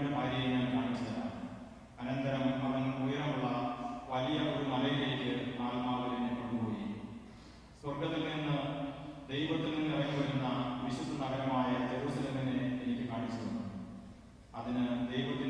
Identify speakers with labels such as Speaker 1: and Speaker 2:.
Speaker 1: അവൻ്റെ ഭാര്യയെ ഞാൻ കാണിച്ചു തരാം. അനന്തരം അവൻ ഉയരമുള്ള വലിയ ഒരു മലയിലേക്ക് ആത്മാവിൽ എന്നെ കൊണ്ടുപോയി. സ്വർഗത്തിൽ നിന്ന് ദൈവത്തിൽ നിന്ന് ഇറങ്ങി വരുന്ന വിശുദ്ധ നഗരമായ ജെറുസലേമിനെ എനിക്ക് കാണിച്ചു തന്നു. അതിന് ദൈവത്തിന്